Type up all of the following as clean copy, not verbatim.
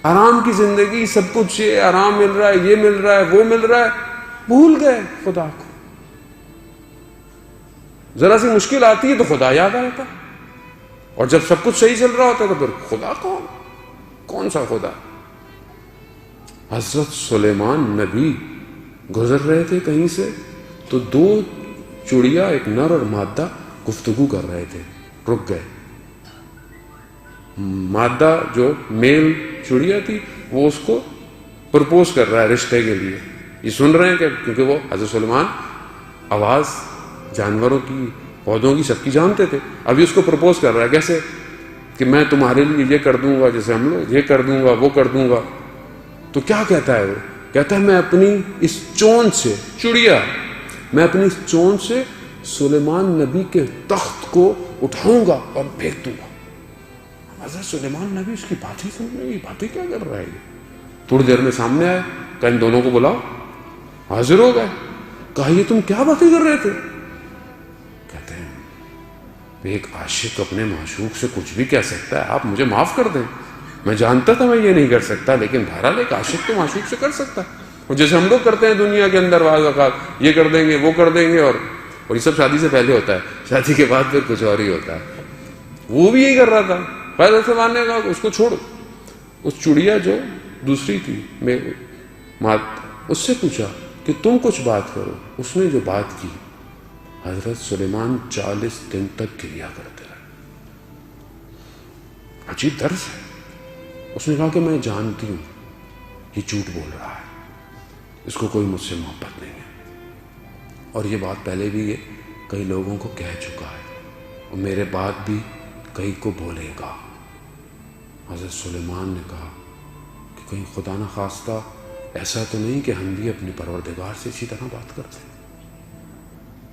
آرام کی زندگی، سب کچھ یہ آرام مل رہا ہے، یہ مل رہا ہے، وہ مل رہا ہے، بھول گئے خدا کو. ذرا سی مشکل آتی ہے تو خدا یاد آتا، اور جب سب کچھ صحیح چل رہا ہوتا ہے تو پھر خدا کون سا خدا. حضرت سلیمان نبی گزر رہے تھے کہیں سے تو دو چڑیا، ایک نر اور مادہ، گفتگو کر رہے تھے. رک گئے. مادہ جو میل چڑیا تھی وہ اس کو پرپوز کر رہا ہے رشتے کے لیے. یہ سن رہے ہیں کہ کیونکہ وہ حضرت سلیمان آواز جانوروں کی، پودوں کی، سب کی جانتے تھے. ابھی اس کو پرپوز کر رہا ہے کیسے کہ میں تمہارے لیے یہ کر دوں گا، جیسے ہم لوگ یہ کر دوں گا، وہ کر دوں گا. تو کیا کہتا ہے وہ؟ کہتا ہے میں اپنی اس چونچ سے، چڑیا، میں اپنی اس چونچ سے سلیمان نبی کے تخت کو اٹھاؤں گا اور پھینک دوں گا. حضرت سلیمان نبی اس کی بات ہی سن رہے ہیں، یہ باتیں کیا کر رہا ہے یہ. تھوڑی دیر میں سامنے آئے، کہا ان دونوں کو بلاؤ. حاضر ہو گئے. کہا یہ تم کیا باتیں کر رہے تھے؟ کہتے ہیں ایک عاشق اپنے معشوق سے کچھ بھی کہہ سکتا ہے، آپ مجھے معاف کر دیں. میں جانتا تھا میں یہ نہیں کر سکتا، لیکن بہرحال ایک عاشق تو معشوق سے کر سکتا ہے. اور جیسے ہم لوگ کرتے ہیں دنیا کے اندر بعض اوقات، یہ کر دیں گے، وہ کر دیں گے، اور یہ سب شادی سے پہلے ہوتا ہے، شادی کے بعد پھر کچھ اور ہی ہوتا ہے. وہ بھی یہی کر رہا تھا. حضرت سلیمان نے کہا اس کو چھوڑو. اس چڑیا جو دوسری تھی اس سے پوچھا کہ تم کچھ بات کرو. اس نے جو بات کی، حضرت سلیمان 40 دن تک گریا کرتے رہے. عجیب درس ہے. اس نے کہا کہ میں جانتی ہوں یہ جھوٹ بول رہا ہے، اس کو کوئی مجھ سے محبت نہیں ہے، اور یہ بات پہلے بھی یہ کئی لوگوں کو کہہ چکا ہے، اور میرے بعد بھی کئی کو بولے گا. حضرت سلیمان نے کہا کہ کہیں خدا نہ خواستہ ایسا تو نہیں کہ ہم بھی اپنے پروردگار سے اسی طرح بات کرتے ہیں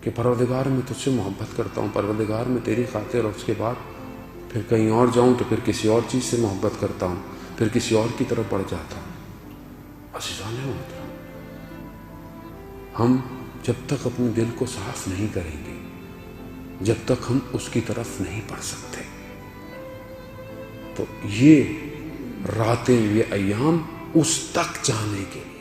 کہ پروردگار میں تجھ سے محبت کرتا ہوں، پروردگار میں تیری خاطر، اور اس کے بعد پھر کہیں اور جاؤں تو پھر کسی اور چیز سے محبت کرتا ہوں، پھر کسی اور کی طرف بڑھ جاتا ہوں. عزیزان محترم، ہم جب تک اپنے دل کو صاف نہیں کریں گے، جب تک ہم اس کی طرف نہیں بڑھ سکتے، تو یہ راتیں، یہ ایام اس تک جانے کے لیے